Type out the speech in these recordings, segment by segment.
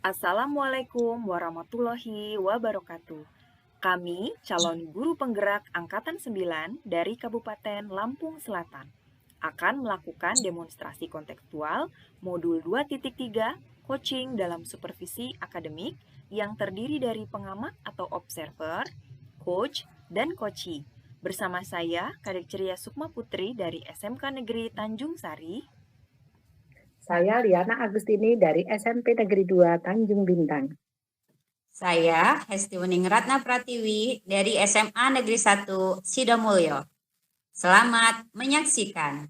Assalamualaikum warahmatullahi wabarakatuh. Kami calon guru penggerak Angkatan 9 dari Kabupaten Lampung Selatan akan melakukan demonstrasi kontekstual modul 2.3 coaching dalam supervisi akademik yang terdiri dari pengamat atau observer, coach, dan coachee. Bersama saya, Kadek Ceria Sukma Putri dari SMK Negeri Tanjung Sari. Saya Liana Agustini dari SMP Negeri 2 Tanjung Bintang. Saya Hesti Wening Ratna Pratiwi dari SMA Negeri 1 Sidomulyo. Selamat menyaksikan.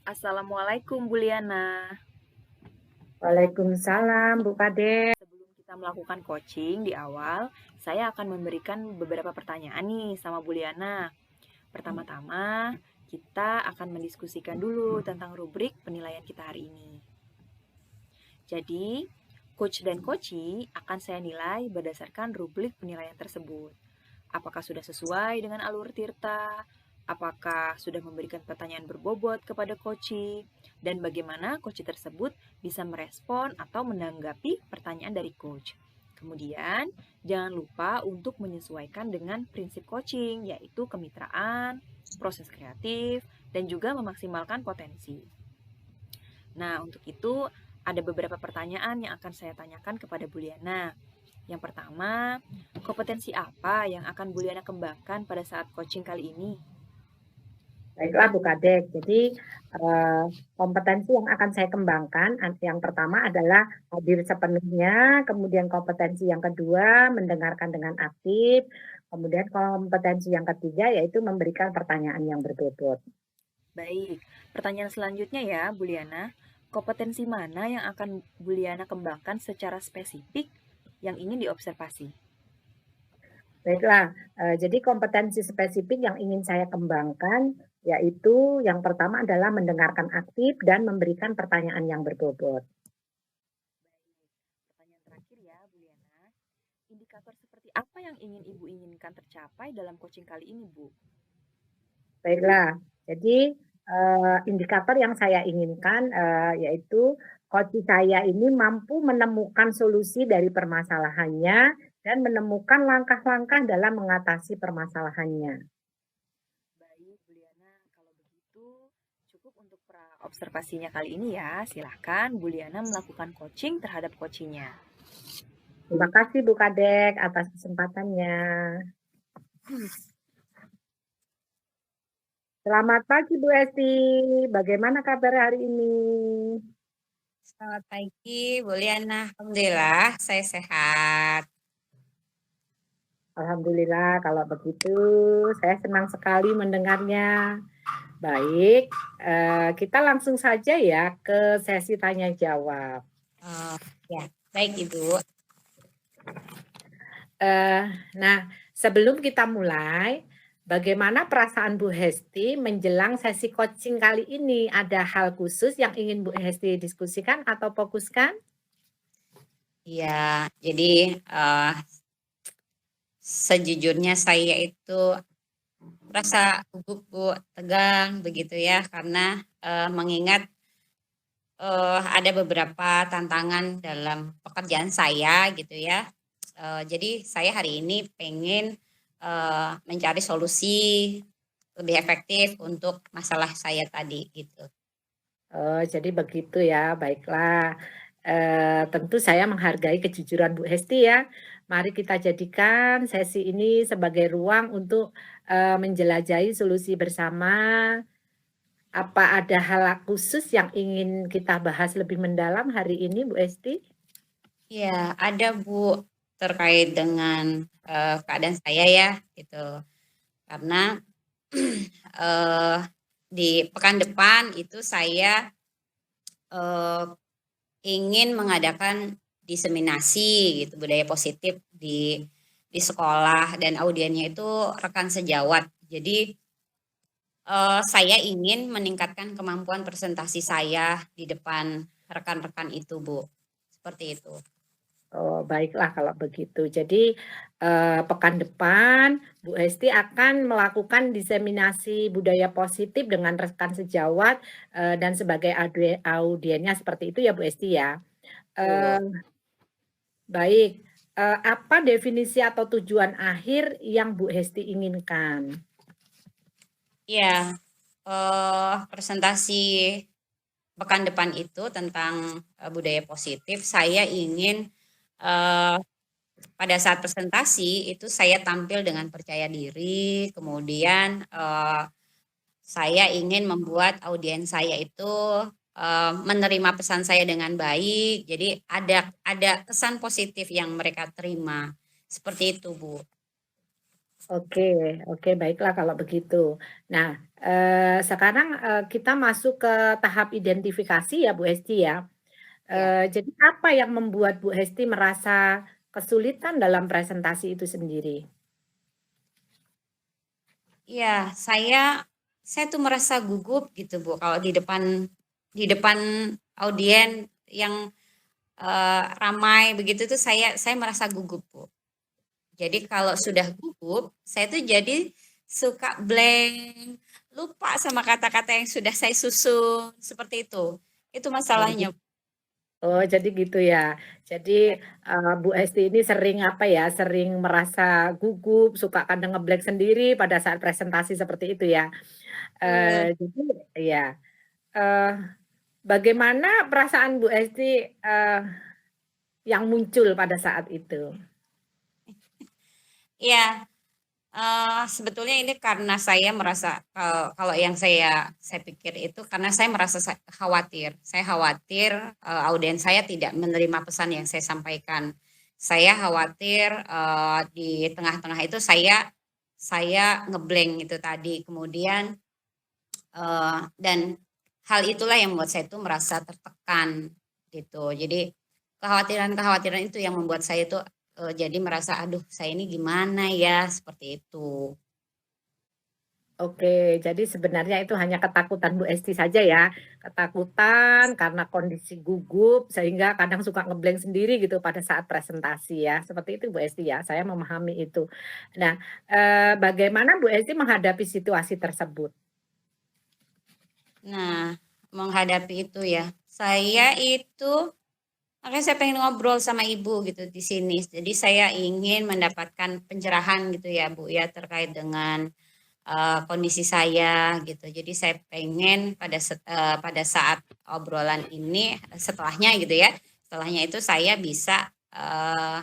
Assalamualaikum Bu Liana. Waalaikumsalam Bu Kadek. Sebelum kita melakukan coaching di awal, saya akan memberikan beberapa pertanyaan nih sama Bu Liana. Pertama-tama, kita akan mendiskusikan dulu tentang rubrik penilaian kita hari ini. Jadi, coach dan coachee akan saya nilai berdasarkan rubrik penilaian tersebut. Apakah sudah sesuai dengan alur Tirta? Apakah sudah memberikan pertanyaan berbobot kepada coachee? Dan bagaimana coachee tersebut bisa merespon atau menanggapi pertanyaan dari coach. Kemudian, jangan lupa untuk menyesuaikan dengan prinsip coaching, yaitu kemitraan, proses kreatif, dan juga memaksimalkan potensi. Nah, untuk itu ada beberapa pertanyaan yang akan saya tanyakan kepada Bu Liana. Yang pertama, kompetensi apa yang akan Bu Liana kembangkan pada saat coaching kali ini? Baiklah Bu Kadek, jadi kompetensi yang akan saya kembangkan, yang pertama adalah hadir sepenuhnya, kemudian kompetensi yang kedua mendengarkan dengan aktif, kemudian kompetensi yang ketiga yaitu memberikan pertanyaan yang berbobot. Baik, pertanyaan selanjutnya ya Bu Liana, kompetensi mana yang akan Bu Liana kembangkan secara spesifik yang ingin diobservasi? Baiklah, jadi kompetensi spesifik yang ingin saya kembangkan yaitu yang pertama adalah mendengarkan aktif dan memberikan pertanyaan yang berbobot. Pertanyaan terakhir ya Bu Liana, indikator seperti apa yang ingin Ibu inginkan tercapai dalam coaching kali ini Bu? Baiklah, jadi indikator yang saya inginkan yaitu coach saya ini mampu menemukan solusi dari permasalahannya dan menemukan langkah-langkah dalam mengatasi permasalahannya. Baik, Bu Liana, kalau begitu cukup untuk observasinya kali ini ya. Silahkan Bu Liana melakukan coaching terhadap coachingnya. Terima kasih Bu Kadek atas kesempatannya. Selamat pagi Bu Esti, bagaimana kabar hari ini? Selamat pagi Bu Liana, alhamdulillah saya sehat. Alhamdulillah kalau begitu, saya senang sekali mendengarnya. Baik, kita langsung saja ya ke sesi tanya jawab. Ya, baik Ibu. Nah, sebelum kita mulai, bagaimana perasaan Bu Hesti menjelang sesi coaching kali ini? Ada hal khusus yang ingin Bu Hesti diskusikan atau fokuskan? Ya, jadi sejujurnya saya itu rasa gugup Bu, tegang begitu ya, karena mengingat ada beberapa tantangan dalam pekerjaan saya gitu ya. Jadi saya hari ini pengen mencari solusi lebih efektif untuk masalah saya tadi gitu. Oh, jadi begitu ya, baiklah. Tentu saya menghargai kejujuran Bu Hesti ya. Mari kita jadikan sesi ini sebagai ruang untuk menjelajahi solusi bersama. Apa ada hal khusus yang ingin kita bahas lebih mendalam hari ini, Bu Hesti? Ya, ada Bu, terkait dengan keadaan saya ya gitu. Karena di pekan depan itu saya ingin mengadakan diseminasi gitu budaya positif di sekolah, dan audiennya itu rekan sejawat. Jadi saya ingin meningkatkan kemampuan presentasi saya di depan rekan-rekan itu, Bu. Seperti itu. Oh, baiklah kalau begitu. Jadi, pekan depan Bu Hesti akan melakukan diseminasi budaya positif dengan rekan sejawat, dan sebagai audiennya seperti itu ya Bu Hesti ya? Betul. Eee, baik, apa definisi atau tujuan akhir yang Bu Hesti inginkan? Iya, presentasi pekan depan itu tentang, budaya positif, saya ingin, eee, pada saat presentasi itu saya tampil dengan percaya diri, kemudian, saya ingin membuat audiens saya itu, menerima pesan saya dengan baik, jadi ada kesan positif yang mereka terima, seperti itu, Bu. Oke oke, baiklah kalau begitu. Nah, sekarang, kita masuk ke tahap identifikasi ya Bu Hesti ya. Ya. Jadi apa yang membuat Bu Hesti merasa kesulitan dalam presentasi itu sendiri? Iya, saya tuh merasa gugup gitu, Bu, kalau di depan audien yang, ramai begitu tuh saya merasa gugup, Bu. Jadi kalau sudah gugup, saya tuh jadi suka blank, lupa sama kata-kata yang sudah saya susun, seperti itu. Itu Oh masalahnya. oh jadi gitu ya. Jadi, Bu Hesti ini sering apa ya, sering merasa gugup, suka kadang nge sendiri pada saat presentasi seperti itu ya. Betul. Jadi iya, eee, bagaimana perasaan Bu Hesti, yang muncul pada saat itu? Iya. Sebetulnya ini karena saya merasa, kalau yang saya pikir itu karena saya merasa khawatir. Saya khawatir, audiens saya tidak menerima pesan yang saya sampaikan. Saya khawatir, di tengah-tengah itu saya nge itu tadi. Kemudian, dan hal itulah yang membuat saya itu merasa tertekan, gitu. Jadi, kekhawatiran-kekhawatiran itu yang membuat saya itu, jadi merasa, "Aduh, saya ini gimana ya?" Seperti itu. Oke, jadi sebenarnya itu hanya ketakutan Bu Esti saja ya, ketakutan karena kondisi gugup sehingga kadang suka sendiri gitu pada saat presentasi ya, seperti itu Bu Esti ya, saya memahami itu. Nah, bagaimana Bu Esti menghadapi situasi tersebut? Nah, menghadapi itu ya, saya itu makanya saya pengen ngobrol sama Ibu gitu di sini. Jadi saya ingin mendapatkan pencerahan gitu ya, Bu, ya, terkait dengan, kondisi saya gitu. Jadi saya pengen pada saat obrolan ini, setelahnya gitu ya, setelahnya itu saya bisa,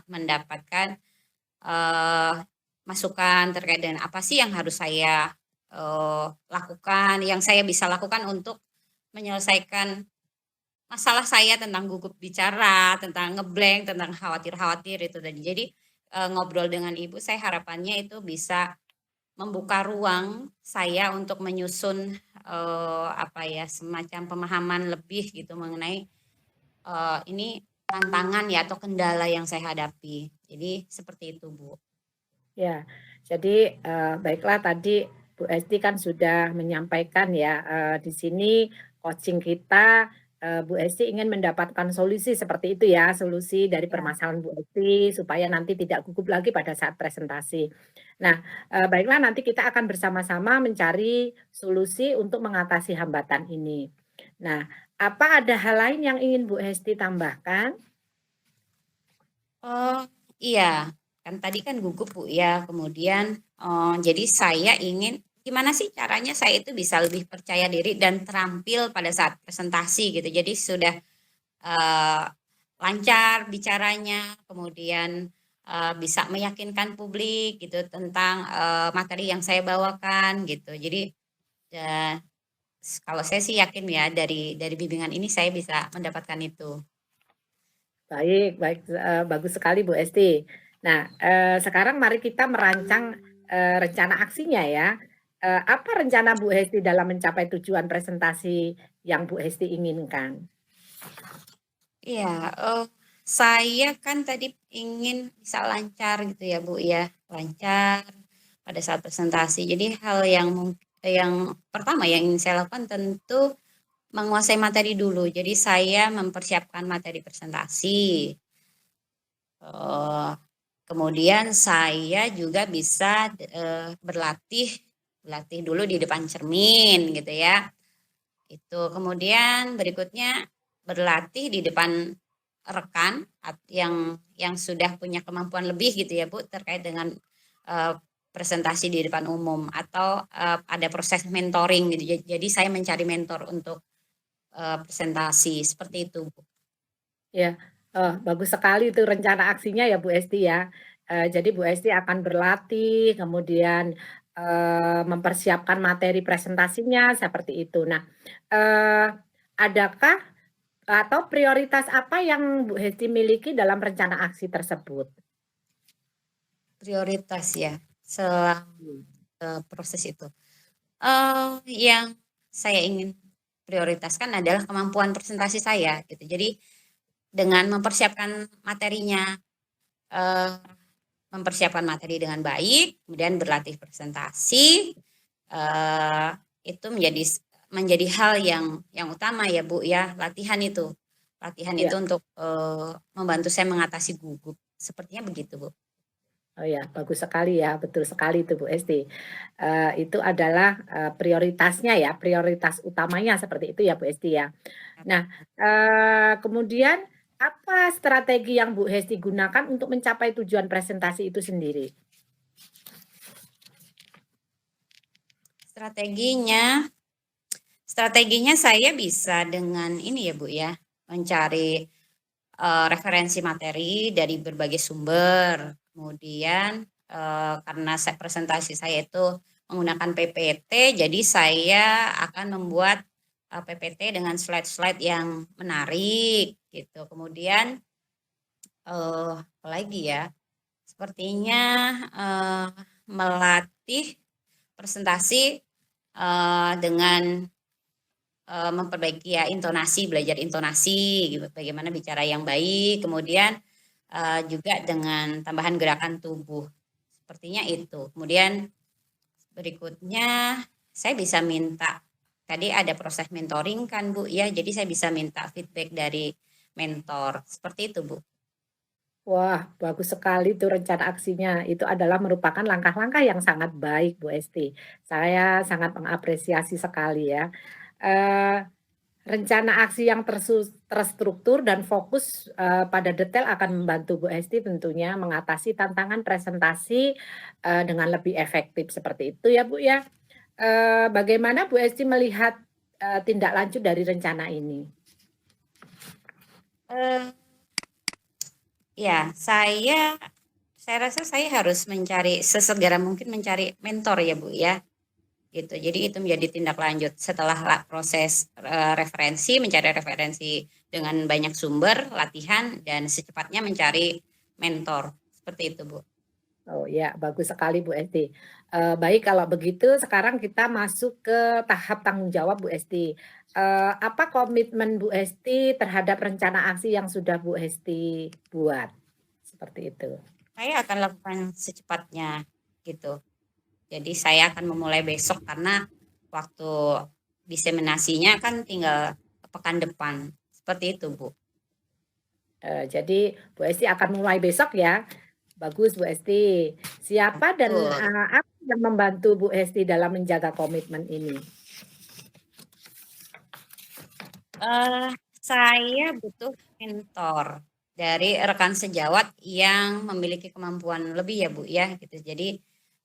mendapatkan, eee, masukan terkait dengan apa sih yang harus saya, lakukan, yang saya bisa lakukan untuk menyelesaikan masalah saya tentang gugup bicara, tentang tentang khawatir-khawatir itu tadi. Jadi, ngobrol dengan Ibu saya harapannya itu bisa membuka ruang saya untuk menyusun, apa ya, semacam pemahaman lebih gitu mengenai, ini tantangan ya atau kendala yang saya hadapi. Jadi seperti itu, Bu. Ya, jadi, baiklah tadi Bu Esti kan sudah menyampaikan ya, di sini coaching kita, Bu Esti ingin mendapatkan solusi seperti itu ya, solusi dari Ya. permasalahan Bu Esti supaya nanti tidak gugup lagi pada saat presentasi. Nah, baiklah nanti kita akan bersama-sama mencari solusi untuk mengatasi hambatan ini. Nah, apa ada hal lain yang ingin Bu Esti tambahkan? Oh, iya, kan tadi kan gugup, Bu, ya, kemudian, jadi saya ingin gimana sih caranya saya itu bisa lebih percaya diri dan terampil pada saat presentasi gitu. Jadi sudah, eee, lancar bicaranya, kemudian, bisa meyakinkan publik gitu tentang, materi yang saya bawakan gitu. Jadi, ya kalau saya sih yakin ya dari bimbingan ini saya bisa mendapatkan itu. Baik baik, bagus sekali Bu Esti. Nah, sekarang mari kita merancang, rencana aksinya ya. Apa rencana Bu Hesti dalam mencapai tujuan presentasi yang Bu Hesti inginkan? Iya, saya kan tadi ingin bisa lancar gitu ya, Bu, ya, lancar pada saat presentasi. Jadi hal yang pertama yang ingin saya lakukan tentu menguasai materi dulu. Jadi saya mempersiapkan materi presentasi. Kemudian saya juga bisa berlatih dulu di depan cermin gitu ya. Itu kemudian berikutnya berlatih di depan rekan yang sudah punya kemampuan lebih gitu ya Bu, terkait dengan presentasi di depan umum, atau ada proses mentoring gitu. Jadi saya mencari mentor untuk presentasi seperti itu Bu. Ya, bagus sekali itu rencana aksinya ya Bu Esti ya. Jadi Bu Esti akan berlatih, kemudian, mempersiapkan materi presentasinya seperti itu. Nah, eee, adakah atau prioritas apa yang Bu Hesti miliki dalam rencana aksi tersebut? Prioritas ya selama Hmm. proses itu. Yang saya ingin prioritaskan adalah kemampuan presentasi saya gitu. Jadi dengan eee, mempersiapkan materi dengan baik, kemudian berlatih presentasi, eee, itu menjadi hal yang utama ya Bu ya, latihan itu. Latihan itu Ya. untuk membantu saya mengatasi gugup, sepertinya begitu Bu. Oh ya, bagus sekali ya, betul sekali itu Bu Esti. Itu adalah, prioritasnya ya, prioritas utamanya seperti itu ya Bu Esti ya. Nah, kemudian apa strategi yang Bu Hesti gunakan untuk mencapai tujuan presentasi itu sendiri? Strateginya Strateginya saya bisa dengan ini ya Bu ya, mencari referensi materi dari berbagai sumber. Kemudian karena presentasi saya itu menggunakan PPT, jadi saya akan membuat PPT dengan slide-slide yang menarik gitu. Kemudian apalagi ya, sepertinya melatih presentasi dengan memperbaiki ya intonasi, belajar intonasi gitu, bagaimana bicara yang baik, kemudian juga dengan tambahan gerakan tubuh, sepertinya itu. Kemudian berikutnya saya bisa minta, tadi ada proses mentoring kan Bu ya, jadi saya bisa minta feedback dari mentor, seperti itu Bu. Wah, bagus sekali tuh rencana aksinya. Itu adalah merupakan langkah-langkah yang sangat baik Bu Esti. Saya sangat mengapresiasi sekali ya. Eee Rencana aksi yang terstruktur dan fokus, pada detail akan membantu Bu Esti tentunya mengatasi tantangan presentasi, dengan lebih efektif seperti itu ya, Bu, ya. Bagaimana Bu Esti melihat, tindak lanjut dari rencana ini? Eh, Ya, saya rasa saya harus sesegera mungkin mencari mentor ya Bu ya. Gitu. Jadi itu menjadi tindak lanjut setelah proses mencari referensi dengan banyak sumber, latihan, dan secepatnya mencari mentor. Seperti itu, Bu. Oh ya, bagus sekali Bu Esti. Baik kalau begitu sekarang kita masuk ke tahap tanggung jawab Bu Esti. Apa komitmen Bu Esti terhadap rencana aksi yang sudah Bu Esti buat? Seperti itu. Saya akan lakukan secepatnya gitu. Jadi saya akan memulai besok karena waktu diseminasinya kan tinggal pekan depan. Seperti itu, Bu. Jadi Bu Esti akan mulai besok ya. Bagus Bu Esti. Siapa dan, Betul. apa yang membantu Bu Esti dalam menjaga komitmen ini? Eh, saya butuh mentor dari rekan sejawat yang memiliki kemampuan lebih ya Bu ya gitu. Jadi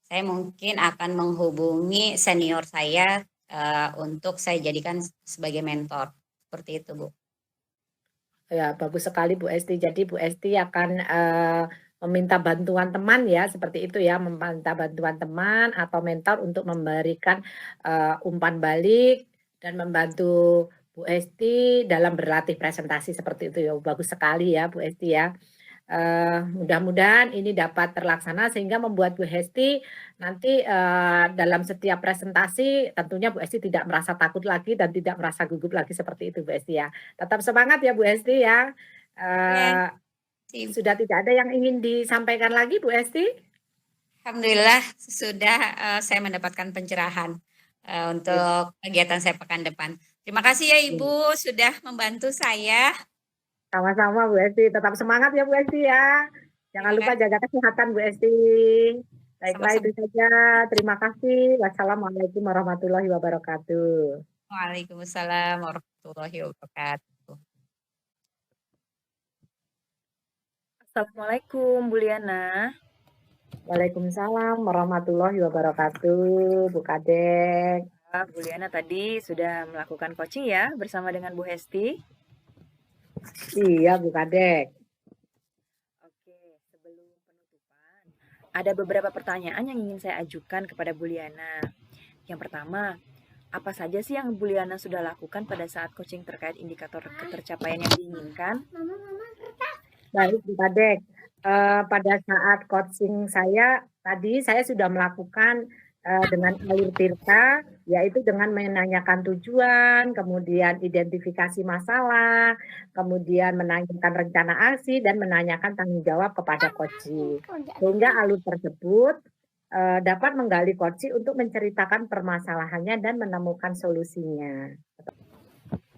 saya mungkin akan menghubungi senior saya untuk saya jadikan sebagai mentor. Seperti itu Bu. Ya, bagus sekali Bu Esti. Jadi Bu Esti akan, meminta bantuan teman ya, seperti itu ya, meminta bantuan teman atau mentor untuk memberikan, umpan balik dan membantu Bu Esti dalam berlatih presentasi seperti itu ya. Bagus sekali ya Bu Esti ya. Mudah-mudahan ini dapat terlaksana sehingga membuat Bu Hesti nanti, dalam setiap presentasi tentunya Bu Esti tidak merasa takut lagi dan tidak merasa gugup lagi seperti itu Bu Esti ya. Tetap semangat ya Bu Esti ya. Ya, Eee, sih. Sudah tidak ada yang ingin disampaikan lagi Bu Esti? Alhamdulillah sudah saya mendapatkan pencerahan Iya. untuk kegiatan saya pekan depan. Terima kasih ya Ibu sudah membantu saya. Sama-sama Bu Esti, tetap semangat ya Bu Esti ya. Jangan Terima lupa kasih. jaga kesehatan Bu Esti. Baiklah Sama-sama. itu saja. Terima kasih. Wassalamualaikum warahmatullahi wabarakatuh. Waalaikumsalam warahmatullahi wabarakatuh. Assalamualaikum Bu Liana. Waalaikumsalam warahmatullahi wabarakatuh, Bu Kadek. Bu Liana tadi sudah melakukan coaching ya bersama dengan Bu Hesti. Iya Bu Kadek. Oke, sebelum penutupan, ada beberapa pertanyaan yang ingin saya ajukan kepada Bu Liana. Yang pertama, apa saja sih yang Bu Liana sudah lakukan pada saat coaching terkait indikator ketercapaian yang diinginkan? Baik Bu Kadek, pada saat coaching saya tadi saya sudah melakukan dengan alur tirta, yaitu dengan menanyakan tujuan, kemudian identifikasi masalah, kemudian menanyakan rencana aksi, dan menanyakan tanggung jawab kepada coaching. Sehingga alur tersebut dapat menggali coaching untuk menceritakan permasalahannya dan menemukan solusinya.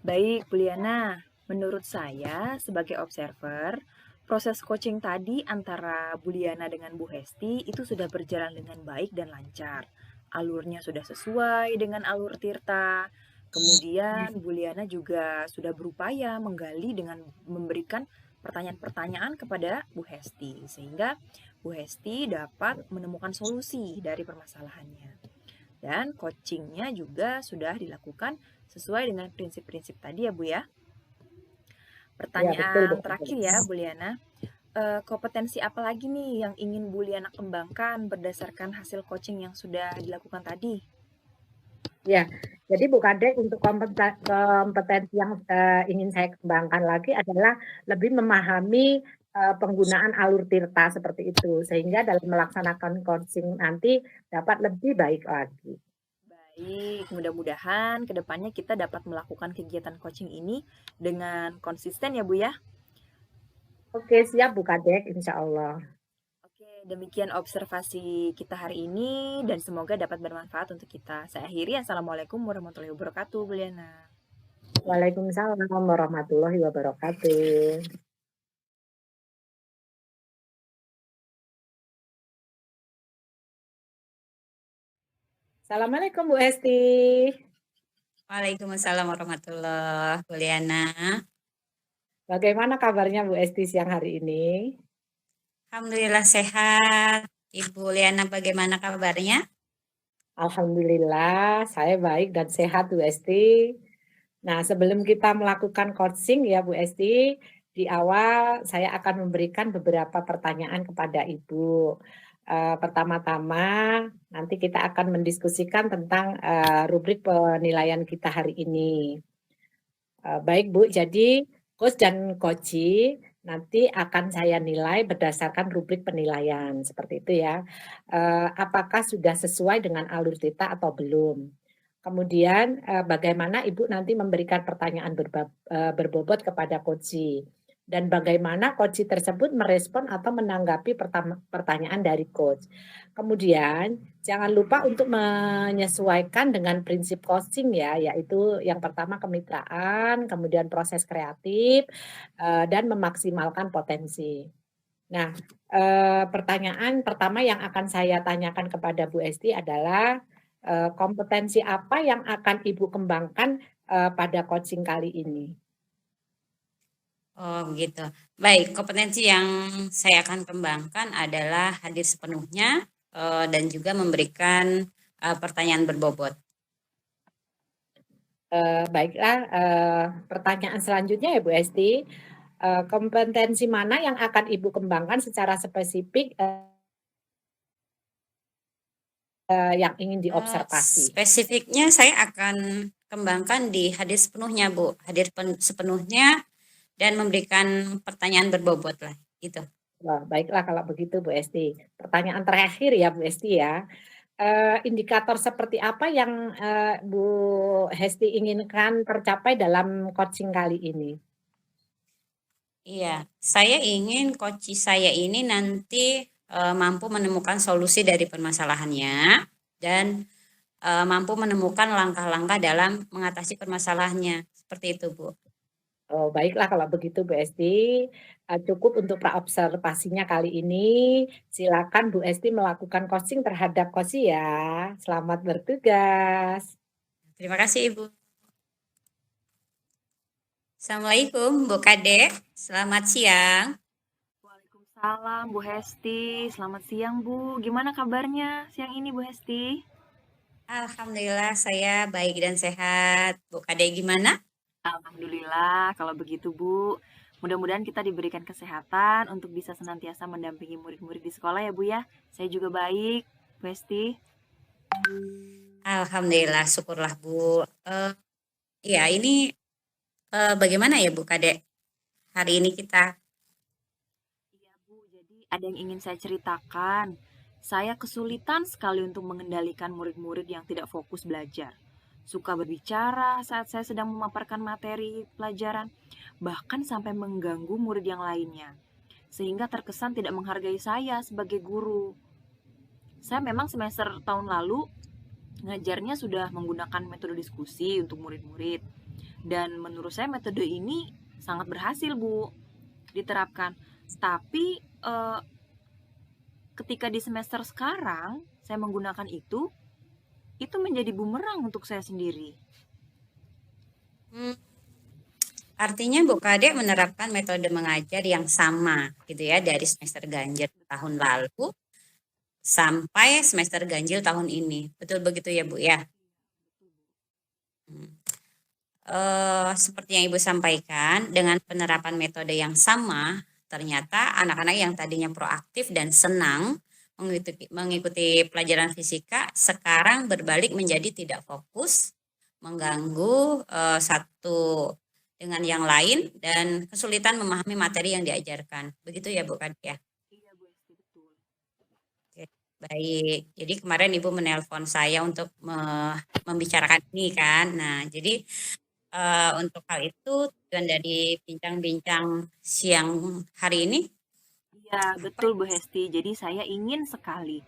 Baik, Bu Liana. Menurut saya, sebagai observer, proses coaching tadi antara Bu Liana dengan Bu Hesti itu sudah berjalan dengan baik dan lancar. Alurnya sudah sesuai dengan alur Tirta. Kemudian Bu Liana juga sudah berupaya menggali dengan memberikan pertanyaan-pertanyaan kepada Bu Hesti, sehingga Bu Hesti dapat menemukan solusi dari permasalahannya. Dan coachingnya juga sudah dilakukan sesuai dengan prinsip-prinsip tadi ya Bu ya. Pertanyaan betul. terakhir ya Bu Liana, kompetensi apa lagi nih yang ingin Bu Liana kembangkan berdasarkan hasil coaching yang sudah dilakukan tadi? Ya, jadi Bu Kadek untuk kompetensi yang ingin saya kembangkan lagi adalah lebih memahami penggunaan alur tirta seperti itu, sehingga dalam melaksanakan coaching nanti dapat lebih baik lagi. Baik, mudah-mudahan kedepannya kita dapat melakukan kegiatan coaching ini dengan konsisten ya Bu ya. Oke, siap Bu Kadek, insya Allah. Oke, demikian observasi kita hari ini dan semoga dapat bermanfaat untuk kita. Saya akhiri, Assalamualaikum warahmatullahi wabarakatuh, Bu Liana. Waalaikumsalam warahmatullahi wabarakatuh. Assalamualaikum Bu Hesti. Waalaikumsalam warahmatullahi wabarakatuh, Bu Liana. Bagaimana kabarnya Bu Hesti siang hari ini? Alhamdulillah sehat. Ibu Liana bagaimana kabarnya? Alhamdulillah, saya baik dan sehat Bu Esti. Nah, sebelum kita melakukan coaching ya Bu Esti, di awal saya akan memberikan beberapa pertanyaan kepada Ibu. Pertama-tama, nanti kita akan mendiskusikan tentang rubrik penilaian kita hari ini. Baik Bu, jadi coach dan coachee nanti akan saya nilai berdasarkan rubrik penilaian seperti itu ya. Apakah sudah sesuai dengan alur tirta atau belum? Kemudian bagaimana Ibu nanti memberikan pertanyaan berbobot kepada coachee dan bagaimana coachee tersebut merespon atau menanggapi pertanyaan dari coach. Kemudian jangan lupa untuk menyesuaikan dengan prinsip coaching ya, yaitu yang pertama kemitraan, kemudian proses kreatif, dan memaksimalkan potensi. Nah, pertanyaan pertama yang akan saya tanyakan kepada Bu Esti adalah kompetensi apa yang akan Ibu kembangkan pada coaching kali ini? Oh begitu. Baik, kompetensi yang saya akan kembangkan adalah hadir sepenuhnya dan juga memberikan pertanyaan berbobot. Baiklah, pertanyaan selanjutnya ya Bu Esti, kompetensi mana yang akan Ibu kembangkan secara spesifik yang ingin diobservasi? Spesifiknya saya akan kembangkan di hadir sepenuhnya Bu, hadir sepenuhnya dan memberikan pertanyaan berbobot lah gitu. Wah, baiklah kalau begitu Bu Esti. Pertanyaan terakhir ya Bu Esti ya. Indikator seperti apa yang Bu Hesti inginkan tercapai dalam coaching kali ini? Iya, saya ingin coach saya ini nanti mampu menemukan solusi dari permasalahannya dan mampu menemukan langkah-langkah dalam mengatasi permasalahannya. Seperti itu, Bu. Oh, baiklah kalau begitu Bu Esti, cukup untuk praobservasinya kali ini. Silakan Bu Esti melakukan coaching terhadap Kosi ya. Selamat bertugas. Terima kasih, Ibu. Assalamualaikum, Bu Kade. Selamat siang. Waalaikumsalam Bu Hesti, selamat siang Bu. Gimana kabarnya siang ini Bu Hesti? Alhamdulillah saya baik dan sehat. Bu Kade gimana? Alhamdulillah kalau begitu Bu. Mudah-mudahan kita diberikan kesehatan untuk bisa senantiasa mendampingi murid-murid di sekolah ya Bu ya. Saya juga baik, Bu Hesti. Alhamdulillah, syukurlah Bu. Ya ini bagaimana ya Bu Kade? Hari ini kita Iya Bu, jadi ada yang ingin saya ceritakan. Saya kesulitan sekali untuk mengendalikan murid-murid yang tidak fokus belajar. Suka berbicara saat saya sedang memaparkan materi pelajaran, bahkan sampai mengganggu murid yang lainnya. Sehingga terkesan tidak menghargai saya sebagai guru. Saya memang semester tahun lalu ngajarnya sudah menggunakan metode diskusi untuk murid-murid. Dan menurut saya metode ini sangat berhasil, Bu, diterapkan. Tapi ketika di semester sekarang saya menggunakan itu menjadi bumerang untuk saya sendiri. artinya Bu Kade menerapkan metode mengajar yang sama gitu ya dari semester ganjil tahun lalu sampai semester ganjil tahun ini. Betul begitu ya Bu ya? Seperti yang Ibu sampaikan, dengan penerapan metode yang sama, ternyata anak-anak yang tadinya proaktif dan senang mengikuti pelajaran fisika sekarang berbalik menjadi tidak fokus, mengganggu satu dengan yang lain dan kesulitan memahami materi yang diajarkan. Begitu ya Bu Kadi ya? Iya Bu Esti, betul. Oke, baik. Jadi kemarin Ibu menelpon saya untuk membicarakan ini kan. Nah, jadi untuk hal itu tujuan dari bincang-bincang siang hari ini Iya, apa? betul Bu Hesti. Jadi saya ingin sekali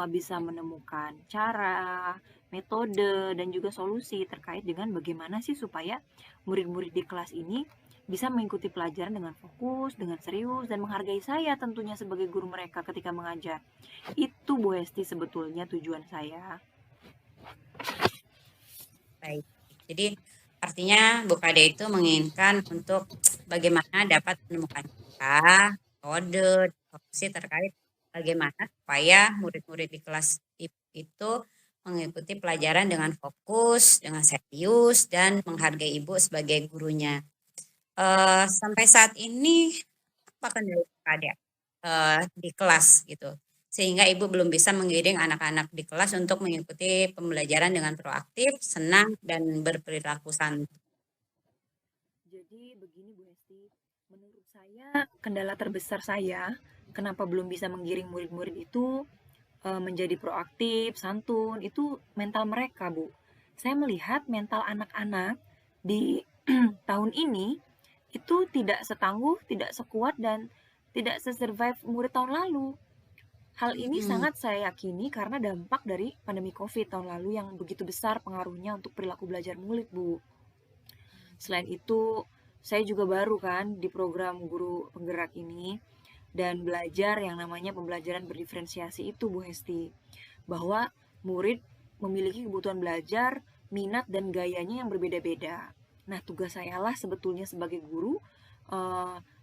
bisa menemukan cara, metode, dan juga solusi terkait dengan bagaimana sih supaya murid-murid di kelas ini bisa mengikuti pelajaran dengan fokus, dengan serius, dan menghargai saya tentunya sebagai guru mereka ketika mengajar. Itu Bu Hesti sebetulnya tujuan saya. Baik. Jadi artinya Bu Kade itu menginginkan untuk bagaimana dapat menemukan cara, metode, opsi terkait bagaimana supaya murid-murid di kelas itu mengikuti pelajaran dengan fokus, dengan serius, dan menghargai Ibu sebagai gurunya. Sampai saat ini apa kendala Bu Kade di kelas gitu? Sehingga Ibu belum bisa mengiring anak-anak di kelas untuk mengikuti pembelajaran dengan proaktif, senang, dan berperilaku santai. Jadi begini Bu Hesti, menurut saya kendala terbesar saya kenapa belum bisa menggiring murid-murid itu menjadi proaktif, santun, itu mental mereka, Bu. Saya melihat mental anak-anak di tahun ini itu tidak setangguh, tidak sekuat, dan tidak se-survive murid tahun lalu. Hal ini Hmm, sangat saya yakini karena dampak dari pandemi COVID tahun lalu yang begitu besar pengaruhnya untuk perilaku belajar murid, Bu. Selain itu, saya juga baru kan di program guru penggerak ini dan belajar yang namanya pembelajaran berdiferensiasi itu Bu Hesti. Bahwa murid memiliki kebutuhan belajar, minat dan gayanya yang berbeda-beda. Nah, tugas saya lah sebetulnya sebagai guru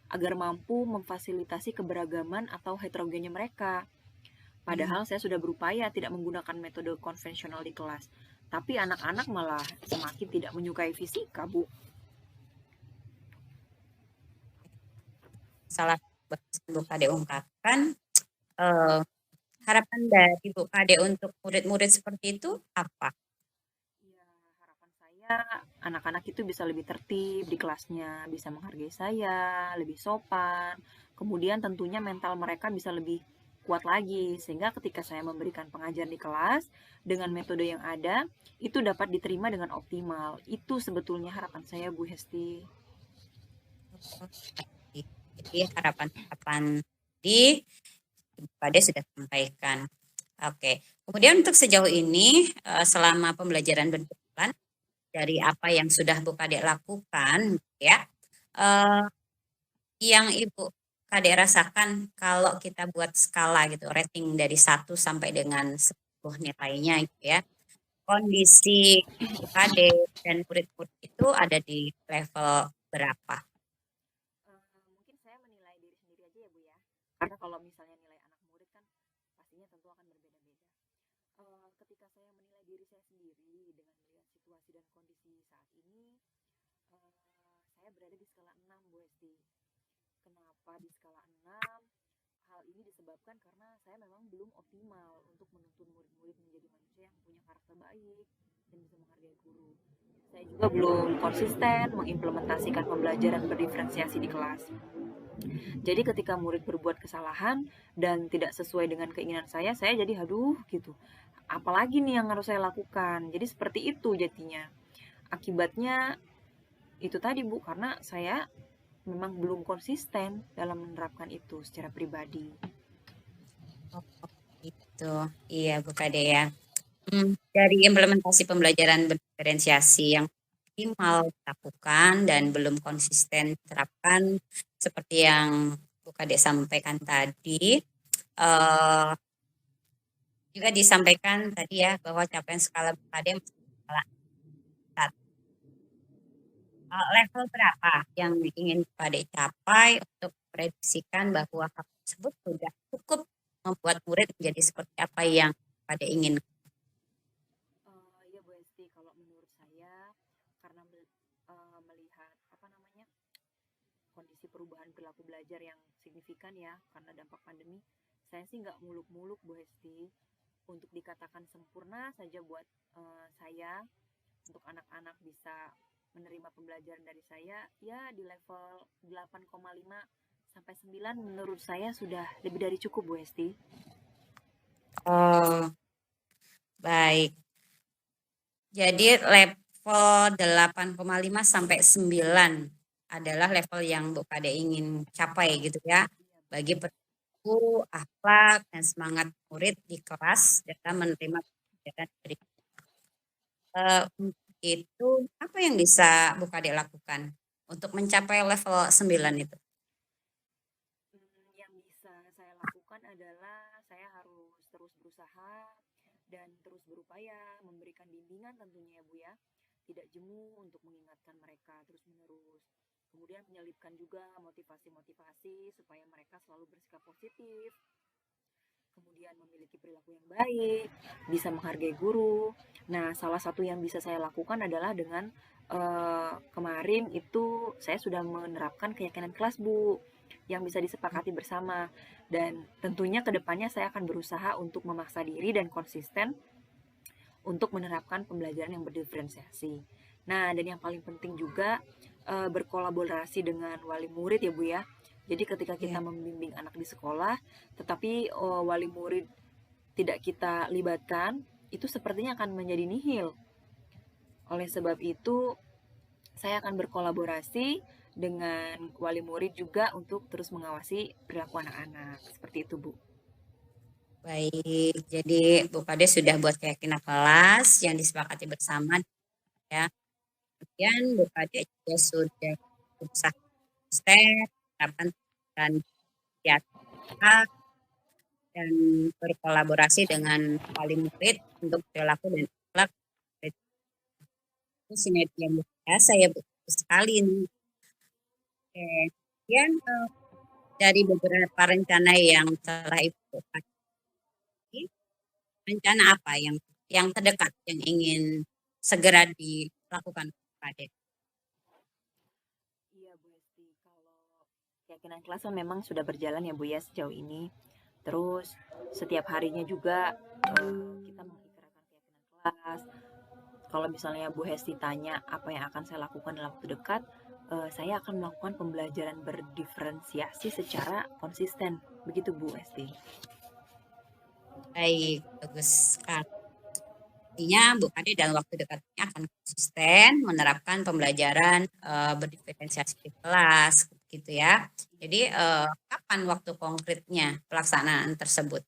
agar mampu memfasilitasi keberagaman atau heterogennya mereka. hmm. Padahal saya sudah berupaya tidak menggunakan metode konvensional di kelas. Tapi anak-anak malah semakin tidak menyukai fisika, Bu. Salah Bu Kade ungkapkan, eh, harapan dari Bu Kade untuk murid-murid seperti itu apa? Ya, harapan saya anak-anak itu bisa lebih tertib di kelasnya, bisa menghargai saya, lebih sopan. Kemudian tentunya mental mereka bisa lebih kuat lagi sehingga ketika saya memberikan pengajaran di kelas dengan metode yang ada itu dapat diterima dengan optimal. Itu sebetulnya harapan saya Bu Hesti. Jadi harapan-harapan di Bu Kade sudah sampaikan. Oke, Kemudian untuk sejauh ini selama pembelajaran berjalan dari apa yang sudah Bu Kade lakukan ya, yang Ibu Kade rasakan kalau kita buat skala gitu, rating dari 1 sampai dengan 10 nilainya gitu ya, kondisi Bu Kade dan murid-murid itu ada di level berapa? Mungkin saya menilai diri sendiri aja ya Bu ya. Karena kalau misalnya nilai anak murid kan pastinya tentu akan berbeda-beda. Ketika saya menilai diri saya sendiri dengan melihat situasi dan kondisi saat ini, saya berada di skala 6 Bu Esti. Kenapa di skala 6? Hal ini disebabkan karena saya memang belum optimal untuk menuntun murid-murid menjadi manusia yang punya karakter baik dan bisa menghargai guru. Saya juga belum konsisten mengimplementasikan pembelajaran berdiferensiasi di kelas. Jadi ketika murid berbuat kesalahan dan tidak sesuai dengan keinginan saya jadi aduh gitu. Apalagi nih yang harus saya lakukan. Jadi seperti itu jadinya. Akibatnya itu tadi Bu, karena saya memang belum konsisten dalam menerapkan itu secara pribadi. Oh, gitu. Iya Bu Kade ya. Dari implementasi pembelajaran berdiferensiasi yang optimal dilakukan dan belum konsisten diterapkan seperti yang Bu Kade sampaikan tadi, juga disampaikan tadi ya bahwa capaian skala Bu Kade masih skala 1. Level berapa yang ingin Bu Kade capai untuk memprediksikan bahwa hal tersebut sudah cukup membuat murid menjadi seperti apa yang Bu Kade ingin? Ya Bu Esti, kalau menurut saya karena melihat apa namanya kondisi perubahan perilaku belajar yang signifikan ya karena dampak pandemi, saya sih nggak muluk-muluk Bu Esti untuk dikatakan sempurna saja buat saya untuk anak-anak bisa menerima pembelajaran dari saya ya di level 8,5 sampai 9 menurut saya sudah lebih dari cukup Bu Esti. Oh, baik. Jadi level 8,5 sampai 9 adalah level yang Bu Kade ingin capai gitu ya. Bagi perilaku, akhlak, dan semangat murid di kelas dalam menerima pembelajaran dari untuk itu apa yang bisa Bu Kade lakukan untuk mencapai level 9 itu? Yang bisa saya lakukan adalah saya harus terus berusaha dan terus berupaya memberikan bimbingan tentunya ya Bu ya. Tidak jemu untuk mengingatkan mereka terus-menerus. Kemudian menyelipkan juga motivasi-motivasi supaya mereka selalu bersikap positif, kemudian memiliki perilaku yang baik, bisa menghargai guru. Nah, salah satu yang bisa saya lakukan adalah dengan kemarin itu saya sudah menerapkan keyakinan kelas Bu yang bisa disepakati bersama dan tentunya kedepannya saya akan berusaha untuk memaksa diri dan konsisten untuk menerapkan pembelajaran yang berdiferensiasi. Nah, dan yang paling penting juga berkolaborasi dengan wali murid ya Bu ya. Jadi ketika kita membimbing anak di sekolah, tetapi wali murid tidak kita libatkan, itu sepertinya akan menjadi nihil. Oleh sebab itu, saya akan berkolaborasi dengan wali murid juga untuk terus mengawasi perilaku anak-anak. Seperti itu, Bu. Baik, jadi Bu Kade sudah buat keyakinan kelas yang disepakati bersama ya. Kemudian Bu Kade juga sudah berusaha konsisten menerapkan dan dan berkolaborasi dengan wali murid untuk perilaku dan akhlak. Itu sinergi yang luar biasa ya Bu sekali ini. Oke. Kemudian dari beberapa rencana yang telah Ibu pakai, rencana apa yang terdekat yang ingin segera dilakukan Pak Ade? Iya Bu Esti, kalau keyakinan kelas kan memang sudah berjalan ya Bu ya sejauh ini. Terus setiap harinya juga kita mengikrarkan keyakinan kelas. Kalau misalnya Bu Hesti tanya apa yang akan saya lakukan dalam waktu dekat, saya akan melakukan pembelajaran berdiferensiasi secara konsisten. Begitu Bu Hesti. Baik, bagus sekali. Artinya Bu Kade dalam waktu dekat ini akan konsisten menerapkan pembelajaran berdiferensiasi di kelas gitu ya. Jadi kapan waktu konkretnya pelaksanaan tersebut?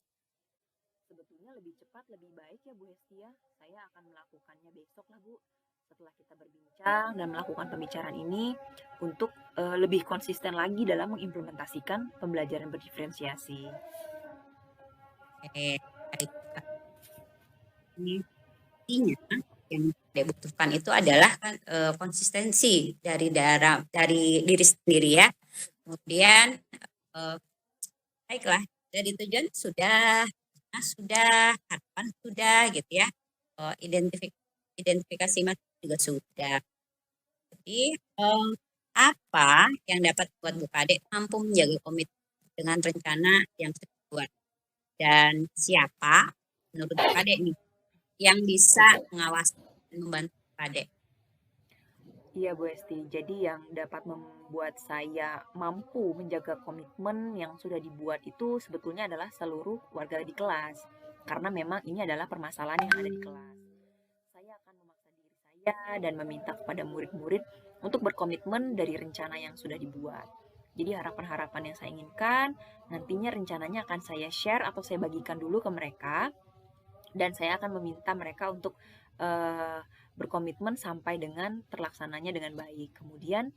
Sebetulnya lebih cepat lebih akan melakukannya besok lah Bu, setelah kita berbincang dan melakukan pembicaraan ini untuk lebih konsisten lagi dalam mengimplementasikan pembelajaran berdiferensiasi. Oke, baik. Ini intinya yang dibutuhkan itu adalah kan, konsistensi dari diri sendiri ya. Kemudian baiklah, dari tujuan sudah, harapan sudah gitu ya. Identifikasi masalah juga sudah. Jadi apa yang dapat buat Bu Kade mampu menjaga komitmen dengan rencana yang sudah dibuat? Dan siapa menurut Bu Kade nih yang bisa mengawasi dan membantu Bu Kade? Iya Bu Esti, jadi yang dapat membuat saya mampu menjaga komitmen yang sudah dibuat itu sebetulnya adalah seluruh warga di kelas. Karena memang ini adalah permasalahan yang ada di kelas. Saya akan memaksa diri saya dan meminta kepada murid-murid untuk berkomitmen dari rencana yang sudah dibuat. Jadi harapan-harapan yang saya inginkan nantinya rencananya akan saya share atau saya bagikan dulu ke mereka dan saya akan meminta mereka untuk berkomitmen sampai dengan terlaksananya dengan baik. Kemudian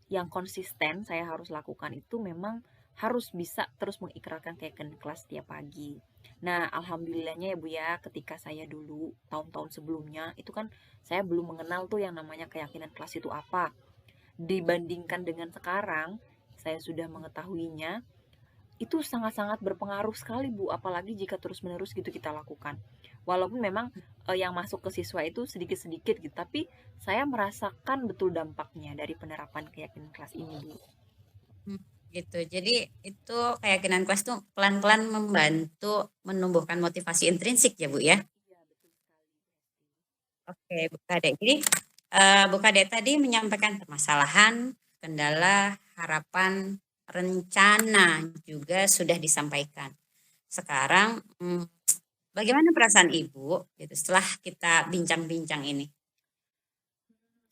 yang konsisten saya harus lakukan itu memang harus bisa terus mengikrarkan keyakinan kelas setiap pagi. Nah, alhamdulillahnya ya Bu ya, ketika saya dulu tahun-tahun sebelumnya itu kan saya belum mengenal tuh yang namanya keyakinan kelas itu apa. Dibandingkan dengan sekarang, saya sudah mengetahuinya, itu sangat-sangat berpengaruh sekali Bu, apalagi jika terus-menerus gitu kita lakukan. Walaupun memang yang masuk ke siswa itu sedikit-sedikit gitu, tapi saya merasakan betul dampaknya dari penerapan keyakinan kelas ini Bu. Gitu. Jadi itu keyakinan kelas tuh pelan-pelan membantu menumbuhkan motivasi intrinsik ya Bu ya. Iya, betul sekali. Oke, Bu Kade. Jadi Bu Kade tadi menyampaikan permasalahan, kendala, harapan, rencana juga sudah disampaikan. Sekarang bagaimana perasaan Ibu gitu setelah kita bincang-bincang ini?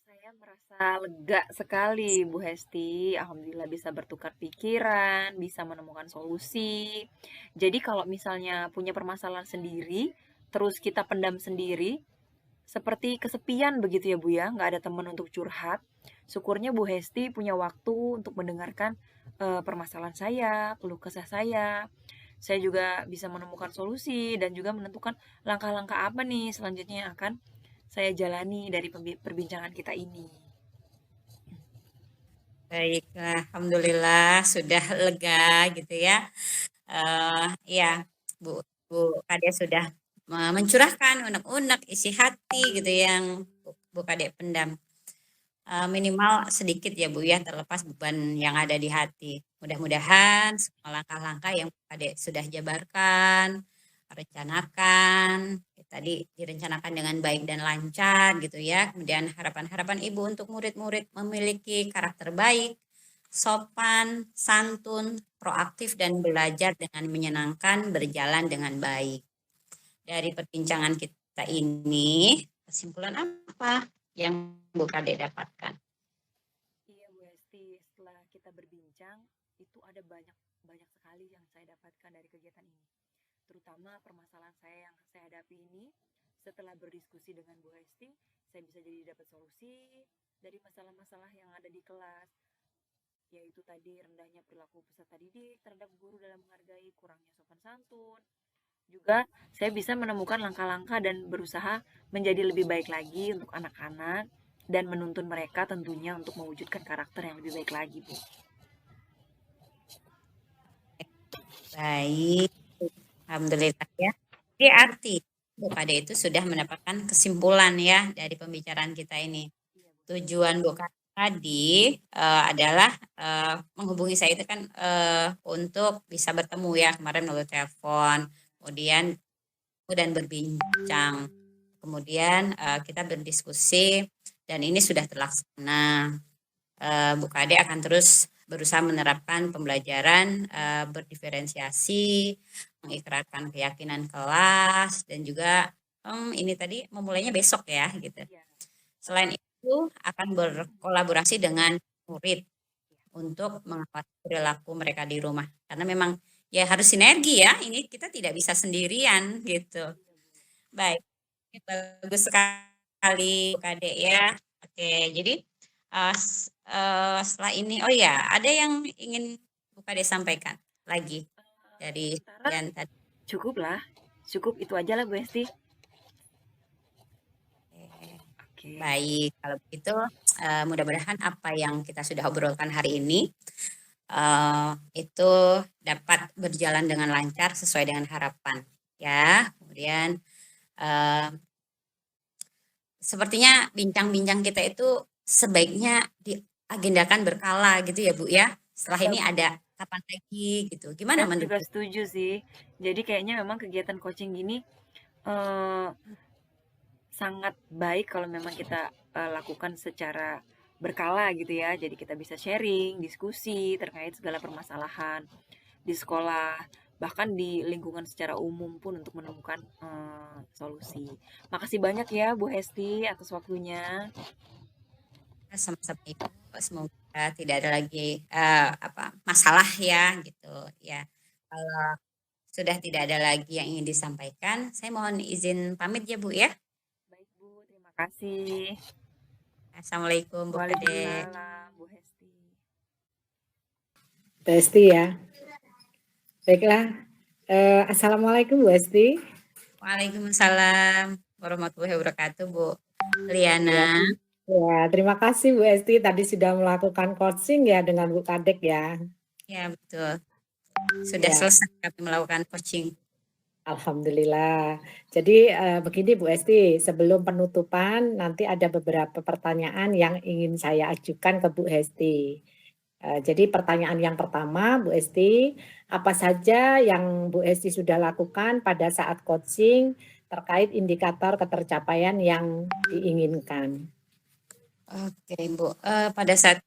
Saya merasa lega sekali Bu Hesti, alhamdulillah bisa bertukar pikiran, bisa menemukan solusi. Jadi kalau misalnya punya permasalahan sendiri, terus kita pendam sendiri, seperti kesepian begitu ya Bu ya, nggak ada teman untuk curhat. Syukurnya Bu Hesti punya waktu untuk mendengarkan permasalahan saya, keluh kesah saya. Saya juga bisa menemukan solusi dan juga menentukan langkah-langkah apa nih selanjutnya yang akan saya jalani dari perbincangan kita ini. Baik, alhamdulillah sudah lega gitu ya. Ya, Bu Kade sudah mencurahkan unek-unek isi hati gitu yang Bu Kade pendam. Minimal sedikit ya Bu ya, terlepas beban yang ada di hati. Mudah-mudahan semua langkah-langkah yang Bu Kade sudah jabarkan, rencanakan, tadi direncanakan dengan baik dan lancar gitu ya. Kemudian harapan-harapan Ibu untuk murid-murid memiliki karakter baik, sopan, santun, proaktif dan belajar dengan menyenangkan, berjalan dengan baik. Dari perbincangan kita ini, kesimpulan apa yang Bu Kade dapatkan? Iya Bu Hesti, setelah kita berbincang, itu ada banyak sekali yang saya dapatkan dari kegiatan ini. Terutama permasalahan saya yang saya hadapi ini, setelah berdiskusi dengan Bu Hesti, saya bisa jadi dapat solusi dari masalah-masalah yang ada di kelas, yaitu tadi rendahnya perilaku peserta didik terhadap guru dalam menghargai, kurangnya sopan santun. Juga saya bisa menemukan langkah-langkah dan berusaha menjadi lebih baik lagi untuk anak-anak dan menuntun mereka tentunya untuk mewujudkan karakter yang lebih baik lagi, Bu. Baik, alhamdulillah ya. Jadi arti Bu Kade itu sudah mendapatkan kesimpulan ya dari pembicaraan kita ini. Tujuan Bu Kade tadi adalah menghubungi saya itu kan untuk bisa bertemu ya kemarin melalui telepon, kemudian dan berbincang, kemudian kita berdiskusi dan ini sudah terlaksana. Bu Kade akan terus berusaha menerapkan pembelajaran berdiferensiasi, mengikrarkan keyakinan kelas dan juga ini tadi memulainya besok ya gitu. Selain itu akan berkolaborasi dengan murid untuk mengawasi perilaku mereka di rumah karena memang ya harus sinergi ya, ini kita tidak bisa sendirian gitu. Baik, Bagus sekali Bu Kade ya. Oke, jadi setelah ini, oh ya, ada yang ingin Bu Kade sampaikan lagi dari Sementara yang tadi. cukup lah, cukup itu aja lah Bu Hesti. Oke. Baik, kalau begitu mudah-mudahan apa yang kita sudah obrolkan hari ini itu dapat berjalan dengan lancar sesuai dengan harapan ya. Kemudian sepertinya bincang-bincang kita itu sebaiknya diagendakan berkala gitu ya Bu ya. Setelah ini ada kapan lagi gitu. Gimana Saya menurut juga Bu? setuju sih. Jadi kayaknya memang kegiatan coaching gini eh, sangat baik kalau memang kita lakukan secara berkala gitu ya. Jadi kita bisa sharing, diskusi terkait segala permasalahan di sekolah, bahkan di lingkungan secara umum pun untuk menemukan solusi. Makasih banyak ya Bu Hesti atas waktunya. Sama-sama Ibu, semoga tidak ada lagi masalah ya gitu ya. Kalau sudah tidak ada lagi yang ingin disampaikan, saya mohon izin pamit ya Bu ya. Baik Bu, terima kasih. Assalamualaikum Bu Kade. Waalaikumsalam Bu Hesti. Bu Hesti ya. Baiklah. Assalamualaikum Bu Hesti. Waalaikumsalam warahmatullahi wabarakatuh Bu Liana. Ya, terima kasih Bu Hesti tadi sudah melakukan coaching ya dengan Bu Kadek ya. Ya betul. Sudah Ya. selesai kami melakukan coaching. Alhamdulillah. Jadi begini Bu Hesti, sebelum penutupan nanti ada beberapa pertanyaan yang ingin saya ajukan ke Bu Hesti. Jadi pertanyaan yang pertama Bu Hesti, apa saja yang Bu Hesti sudah lakukan pada saat coaching terkait indikator ketercapaian yang diinginkan? Oke Bu, pada saat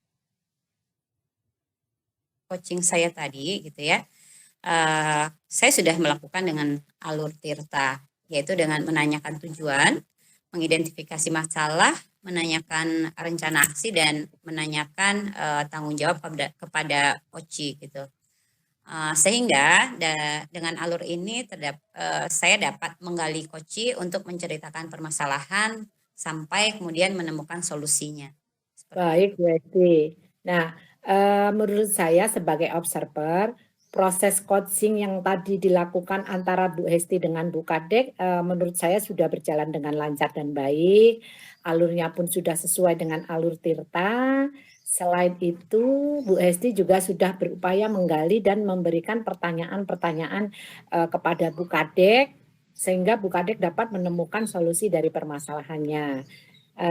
coaching saya tadi gitu ya, saya sudah melakukan dengan alur Tirta, yaitu dengan menanyakan tujuan, mengidentifikasi masalah, menanyakan rencana aksi, dan menanyakan tanggung jawab kepada coach gitu. Sehingga dengan alur ini saya dapat menggali coach untuk menceritakan permasalahan sampai kemudian menemukan solusinya. Baik Bu Hesti. Nah, menurut saya sebagai observer, proses coaching yang tadi dilakukan antara Bu Hesti dengan Bu Kadek, menurut saya sudah berjalan dengan lancar dan baik. Alurnya pun sudah sesuai dengan alur Tirta. Selain itu, Bu Hesti juga sudah berupaya menggali dan memberikan pertanyaan-pertanyaan kepada Bu Kadek, sehingga Bu Kadek dapat menemukan solusi dari permasalahannya.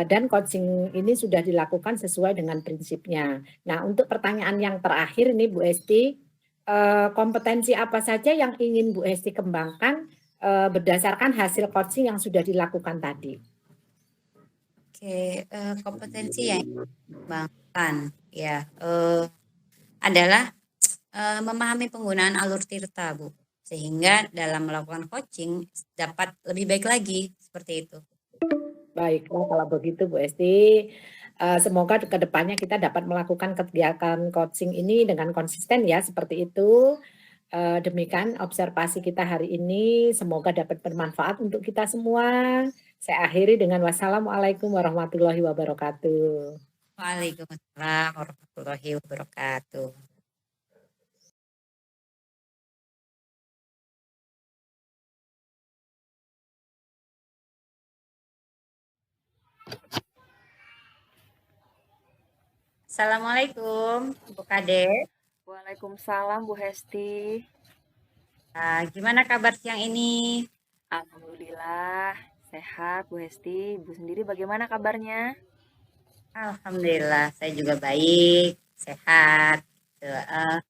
Dan coaching ini sudah dilakukan sesuai dengan prinsipnya. Nah, untuk pertanyaan yang terakhir ini Bu Esti, kompetensi apa saja yang ingin Bu Esti kembangkan berdasarkan hasil coaching yang sudah dilakukan tadi? Oke, kompetensi yang dikembangkan ya adalah memahami penggunaan alur Tirta, Bu, sehingga dalam melakukan coaching dapat lebih baik lagi seperti itu. Baiklah kalau begitu Bu Esti, semoga ke depannya kita dapat melakukan kegiatan coaching ini dengan konsisten ya seperti itu. Demikian observasi kita hari ini, semoga dapat bermanfaat untuk kita semua. Saya akhiri dengan wassalamualaikum warahmatullahi wabarakatuh. Waalaikumsalam warahmatullahi wabarakatuh. Assalamualaikum Bu Kade. Waalaikumsalam Bu Hesti. Gimana kabar siang ini? Alhamdulillah sehat Bu Hesti. Ibu sendiri bagaimana kabarnya? Alhamdulillah saya juga baik, sehat.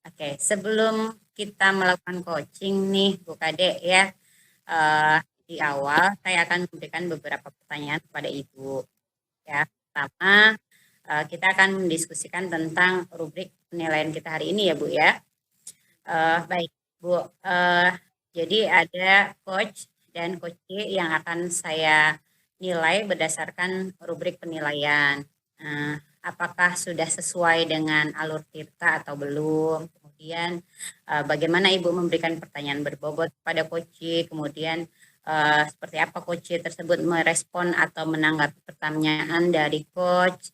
Oke, sebelum kita melakukan coaching nih Bu Kade ya, di awal saya akan memberikan beberapa pertanyaan kepada Ibu. Ya, pertama kita akan mendiskusikan tentang rubrik penilaian kita hari ini ya Bu ya. Baik Bu, jadi ada coach dan coach yang akan saya nilai berdasarkan rubrik penilaian. Apakah sudah sesuai dengan alur Tirta atau belum? Kemudian bagaimana Ibu memberikan pertanyaan berbobot kepada coach, kemudian seperti apa coach tersebut merespon atau menanggapi pertanyaan dari coach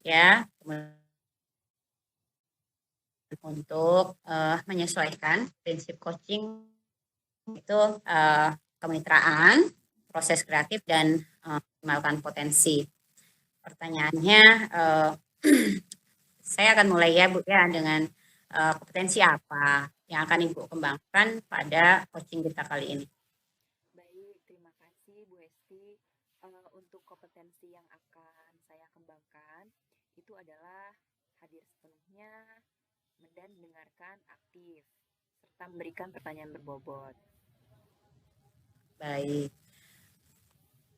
ya. Untuk menyesuaikan prinsip coaching itu kemitraan, proses kreatif dan memaksimalkan potensi. Pertanyaannya saya akan mulai ya Bu ya dengan kompetensi apa yang akan Ibu kembangkan pada coaching kita kali ini. Baik, terima kasih Bu Hesti. Untuk kompetensi yang akan saya kembangkan itu adalah hadir sepenuhnya dan mendengarkan aktif serta memberikan pertanyaan berbobot. Baik.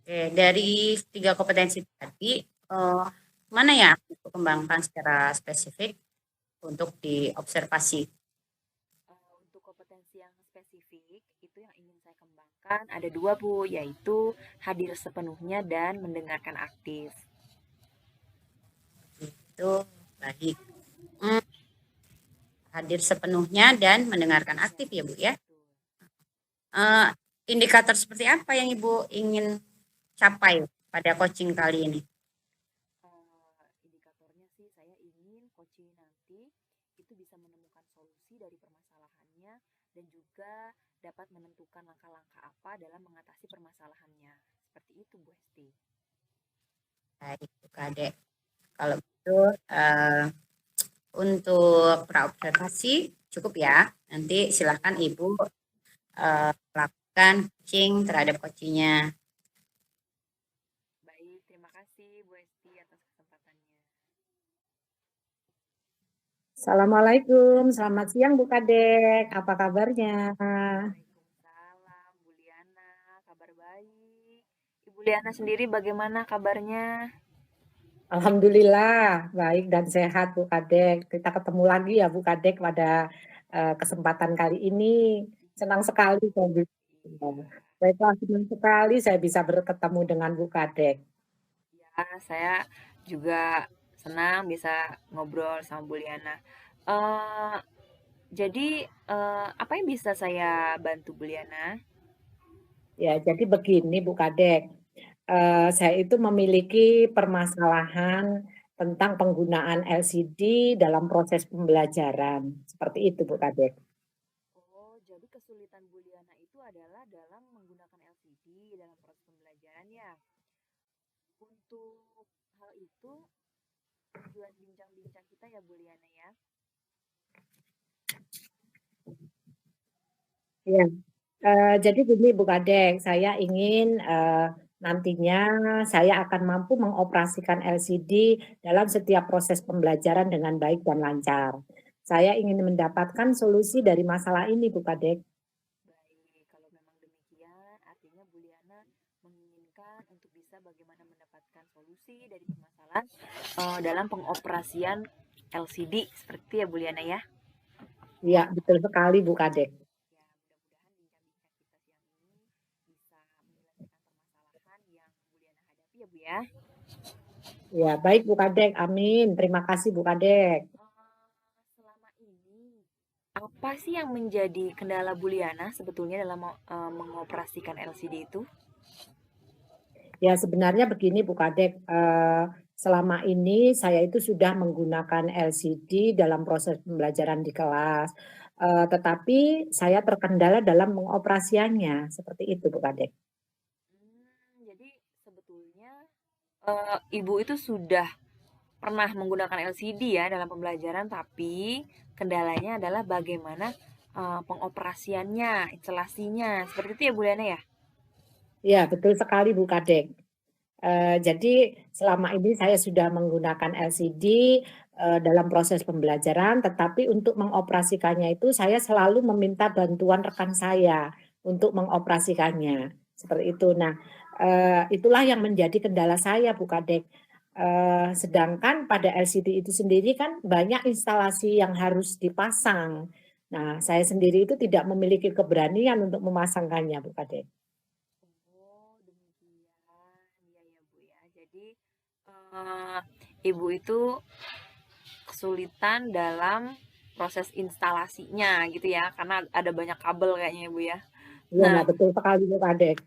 Oke, dari 3 kompetensi tadi, mana yang aku kembangkan secara spesifik untuk diobservasi? Untuk kompetensi yang spesifik, itu yang ingin saya kembangkan ada 2 Bu, yaitu hadir sepenuhnya dan mendengarkan aktif. Itu baik. Hadir sepenuhnya dan mendengarkan aktif ya Bu ya. Indikator seperti apa yang Ibu ingin capai pada coaching kali ini? Indikatornya sih saya ingin coaching nanti itu bisa menemukan solusi dari permasalahannya dan juga dapat menentukan langkah-langkah apa dalam mengatasi permasalahannya. Seperti itu Bu Hesti. Baik Bu Kadek. Kalau begitu untuk praobservasi cukup ya. Nanti silahkan Ibu lakukan coaching terhadap coachingnya. Baik, terima kasih Bu Hesti atas kesempatannya. Assalamualaikum, selamat siang Bu Kadek, apa kabarnya? Waalaikumsalam, Bu Liana, kabar baik. Ibu Liana sendiri bagaimana kabarnya? Alhamdulillah, baik dan sehat Bu Kadek. Kita ketemu lagi ya Bu Kadek pada kesempatan kali ini. Senang sekali saya bisa. Baiklah, senang sekali saya bisa bertemu dengan Bu Kadek. Ya, saya juga senang bisa ngobrol sama Bu Liana. Jadi, apa yang bisa saya bantu Bu Liana? Ya, jadi begini Bu Kadek. Saya itu memiliki permasalahan tentang penggunaan LCD dalam proses pembelajaran. Seperti itu Bu Kadek. Oh, jadi kesulitan Bu Liana itu adalah dalam menggunakan LCD dalam proses pembelajaran ya. Untuk hal itu, tujuan bincang-bincang kita ya Bu Liana ya. Ya, jadi gini Bu Kadek, saya ingin nantinya saya akan mampu mengoperasikan LCD dalam setiap proses pembelajaran dengan baik dan lancar. Saya ingin mendapatkan solusi dari masalah ini Bu Kadek. Baik, kalau memang demikian, artinya Bu Liana menginginkan untuk bisa bagaimana mendapatkan solusi dari permasalahan dalam pengoperasian LCD seperti ya Bu Liana ya. Iya, betul sekali Bu Kadek. Ya, mudah-mudahan bincang-bincang kita siang ini bisa menyelesaikan permasalahan yang Bu Liana hadapi ya Bu ya. Ya, baik Bu Kadek. Amin. Terima kasih Bu Kadek. Selama ini, apa sih yang menjadi kendala Bu Liana sebetulnya dalam mengoperasikan LCD itu? Ya, sebenarnya begini Bu Kadek, selama ini saya itu sudah menggunakan LCD dalam proses pembelajaran di kelas, tetapi saya terkendala dalam mengoperasiannya, seperti itu Bu Kadek. Jadi sebetulnya Ibu itu sudah pernah menggunakan LCD ya dalam pembelajaran, tapi kendalanya adalah bagaimana pengoperasiannya, instalasinya, seperti itu ya Bu Liana ya? Ya, betul sekali Bu Kadek. Jadi selama ini saya sudah menggunakan LCD dalam proses pembelajaran, tetapi untuk mengoperasikannya itu saya selalu meminta bantuan rekan saya untuk mengoperasikannya, seperti itu. Nah, itulah yang menjadi kendala saya Bu Kadek. Sedangkan pada LCD itu sendiri kan banyak instalasi yang harus dipasang. Nah, saya sendiri itu tidak memiliki keberanian untuk memasangkannya Bu Kadek. Oh, demikian. Iya ya, Bu ya. Jadi Ibu itu kesulitan dalam proses instalasinya gitu ya, karena ada banyak kabel kayaknya ya, Bu ya. Iya, Nah, betul sekali Bu Kadek.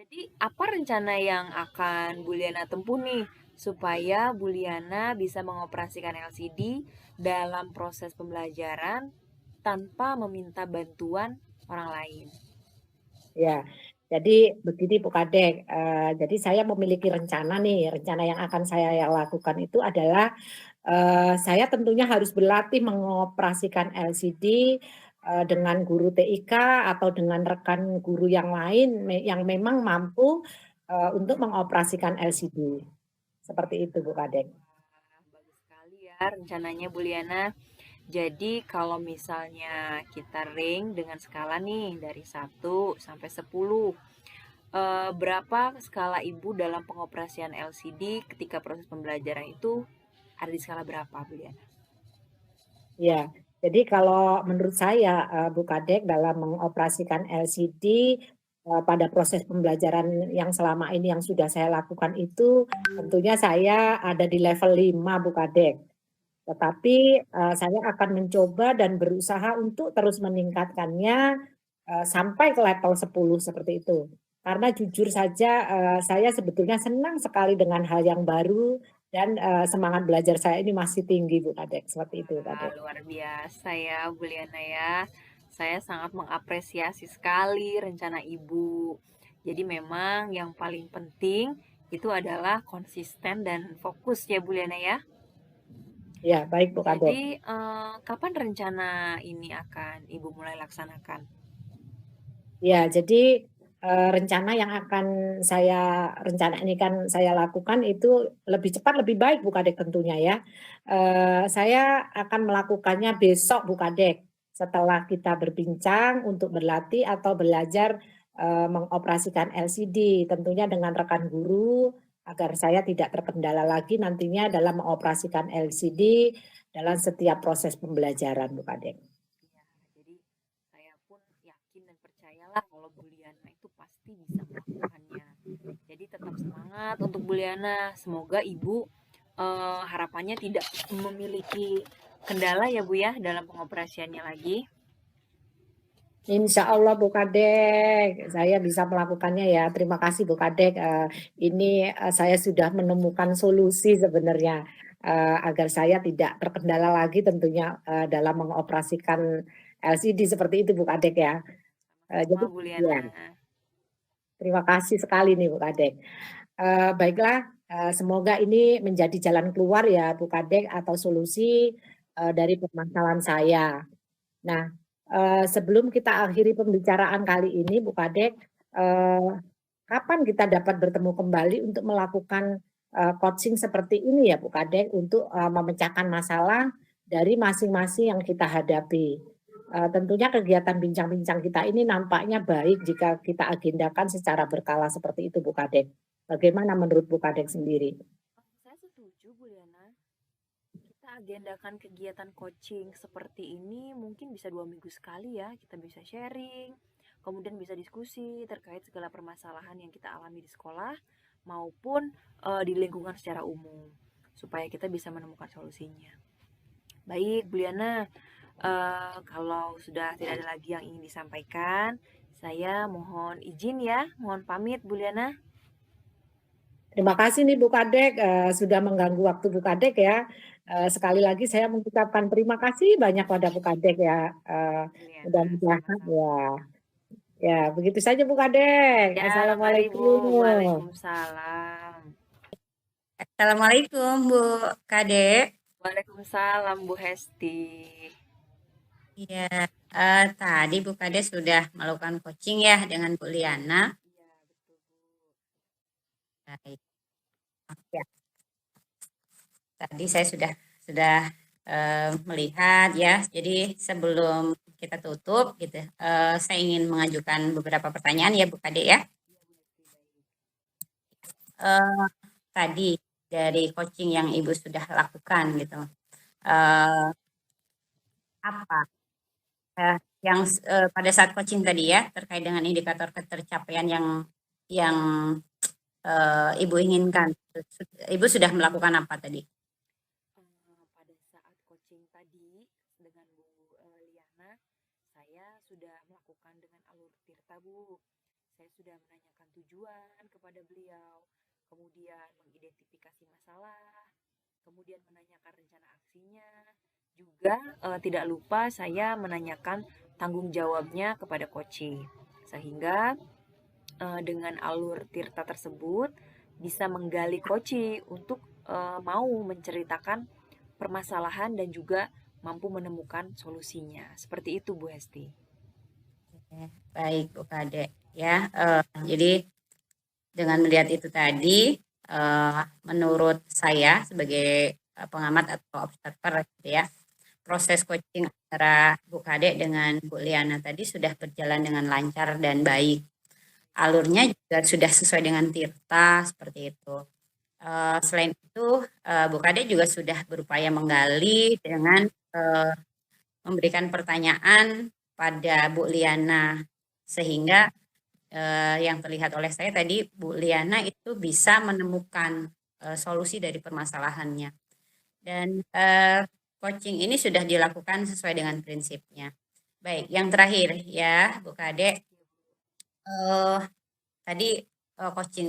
Jadi apa rencana yang akan Bu Liana tempuh nih supaya Bu Liana bisa mengoperasikan LCD dalam proses pembelajaran tanpa meminta bantuan orang lain? Ya, jadi begini Bu Kadek, jadi saya memiliki rencana nih, rencana yang akan saya lakukan itu adalah, saya tentunya harus berlatih mengoperasikan LCD, dengan guru TIK atau dengan rekan guru yang lain yang memang mampu, untuk mengoperasikan LCD, seperti itu Bu Kadek. Wah, bagus sekali ya rencananya Bu Liana. Jadi kalau misalnya kita rank dengan skala nih dari 1 sampai 10, berapa skala Ibu dalam pengoperasian LCD ketika proses pembelajaran itu ada di skala berapa, Bu Liana? Ya, jadi kalau menurut saya, Bu Kadek dalam mengoperasikan LCD, pada proses pembelajaran yang selama ini yang sudah saya lakukan itu, tentunya saya ada di level 5 Bu Kadek. Tetapi, saya akan mencoba dan berusaha untuk terus meningkatkannya, sampai ke level 10 seperti itu. Karena jujur saja, saya sebetulnya senang sekali dengan hal yang baru dan, semangat belajar saya ini masih tinggi Bu Kadek, seperti itu Wah, Kadek. luar biasa ya, Bu Liana ya. Saya sangat mengapresiasi sekali rencana Ibu. Jadi memang yang paling penting itu adalah konsisten dan fokus ya, Bu Liana ya. Ya, baik Bu Kadek. Jadi, kapan rencana ini akan Ibu mulai laksanakan? Ya, jadi, rencana yang akan rencana ini kan saya lakukan itu lebih cepat lebih baik Bu Kadek tentunya ya. Saya akan melakukannya besok Bu Kadek, setelah kita berbincang untuk berlatih atau belajar, mengoperasikan LCD tentunya dengan rekan guru, agar saya tidak terkendala lagi nantinya dalam mengoperasikan LCD dalam setiap proses pembelajaran Bu Kadek. Ya, jadi saya pun yakin dan percayalah kalau Bu Liana itu pasti bisa melakukannya. Jadi tetap semangat untuk Bu Liana. Semoga Ibu harapannya tidak memiliki kendala ya Bu ya dalam pengoperasiannya lagi. Insya Allah Bu Kadek, saya bisa melakukannya ya. Terima kasih Bu Kadek. Ini saya sudah menemukan solusi sebenarnya agar saya tidak terkendala lagi tentunya dalam mengoperasikan LCD seperti itu Bu Kadek ya. Sama-sama Jadi Bu ya, Liana. terima kasih sekali nih Bu Kadek. Baiklah, semoga ini menjadi jalan keluar ya Bu Kadek atau solusi dari permasalahan saya. Nah, sebelum kita akhiri pembicaraan kali ini Bu Kadek, eee, kapan kita dapat bertemu kembali untuk melakukan, coaching seperti ini ya Bu Kadek untuk, memecahkan masalah dari masing-masing yang kita hadapi. Tentunya kegiatan bincang-bincang kita ini nampaknya baik jika kita agendakan secara berkala seperti itu Bu Kadek. Bagaimana menurut Bu Kadek sendiri? Saya setuju Bu Liana. Kita agendakan kegiatan coaching seperti ini mungkin bisa 2 minggu sekali ya. Kita bisa sharing, kemudian bisa diskusi terkait segala permasalahan yang kita alami di sekolah maupun di lingkungan secara umum supaya kita bisa menemukan solusinya. Baik, Bu Liana, kalau sudah tidak ada lagi yang ingin disampaikan, saya mohon izin ya, mohon pamit Bu Liana. Terima kasih nih Bu Kadek, sudah mengganggu waktu Bu Kadek ya. Sekali lagi saya mengucapkan terima kasih banyak pada Bu Kadek ya, Bu Liana, mudah-mudahan sama-sama. ya. Ya begitu saja Bu Kadek. Ya, mari Bu. Assalamualaikum. Waalaikumsalam. Assalamualaikum Bu Kade. Waalaikumsalam Bu Hesti. Iya, tadi Bu Kade sudah melakukan coaching ya dengan Bu Liana. Iya, betul Bu. Baik. Ya, tadi saya sudah melihat ya. Jadi sebelum kita tutup gitu, saya ingin mengajukan beberapa pertanyaan ya Bu Kade ya. Iya Bu Hesti, baik. Eh, Tadi dari coaching yang Ibu sudah lakukan gitu, eh, apa yang pada saat coaching tadi ya terkait dengan indikator ketercapaian yang Ibu inginkan, Ibu sudah melakukan apa tadi? Pada saat coaching tadi dengan Bu Liana, saya sudah melakukan dengan alur tirta Bu. Saya sudah menanyakan tujuan kepada beliau, kemudian mengidentifikasi masalah, kemudian menanyakan rencana aksinya. Juga tidak lupa saya menanyakan tanggung jawabnya kepada Koci. Sehingga dengan alur Tirta tersebut bisa menggali Koci untuk mau menceritakan permasalahan dan juga mampu menemukan solusinya. Seperti itu Bu Hesti. Baik Bu Kade ya. Jadi dengan melihat itu tadi, menurut saya sebagai pengamat atau observer gitu ya, proses coaching antara Bu Kade dengan Bu Liana tadi sudah berjalan dengan lancar dan baik. Alurnya juga sudah sesuai dengan Tirta seperti itu. Selain itu, Bu Kade juga sudah berupaya menggali dengan memberikan pertanyaan pada Bu Liana, sehingga yang terlihat oleh saya tadi Bu Liana itu bisa menemukan solusi dari permasalahannya. Dan coaching ini sudah dilakukan sesuai dengan prinsipnya. Baik, yang terakhir ya Bu Kade, tadi coaching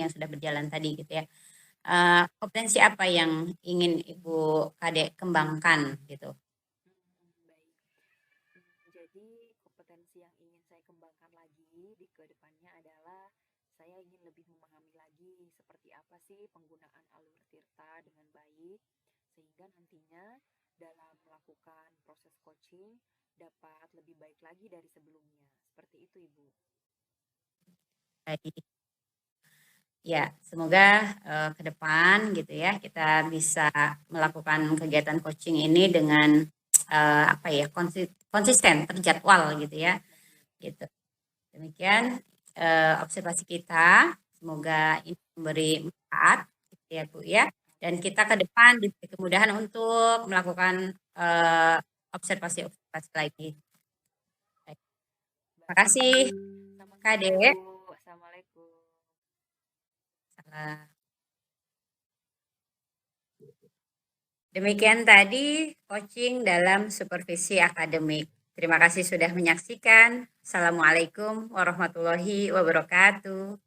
yang sudah berjalan tadi gitu ya. Kompetensi apa yang ingin Ibu Kade kembangkan gitu? Jadi kompetensi yang ingin saya kembangkan lagi di kedepannya adalah saya ingin lebih memahami lagi seperti apa sih penggunaan alur Tirta dengan baik, sehingga nantinya dalam melakukan proses coaching dapat lebih baik lagi dari sebelumnya. Seperti itu Ibu. Baik. Ya, semoga ke depan gitu ya kita bisa melakukan kegiatan coaching ini dengan apa ya konsisten, terjadwal gitu ya. Gitu. Demikian observasi kita. Semoga ini memberi manfaat gitu ya Bu ya. Dan kita ke depan diberi kemudahan untuk melakukan observasi-observasi lagi. Baik. Terima kasih Kade. Assalamualaikum. Salam. Demikian tadi coaching dalam supervisi akademik. Terima kasih sudah menyaksikan. Assalamualaikum warahmatullahi wabarakatuh.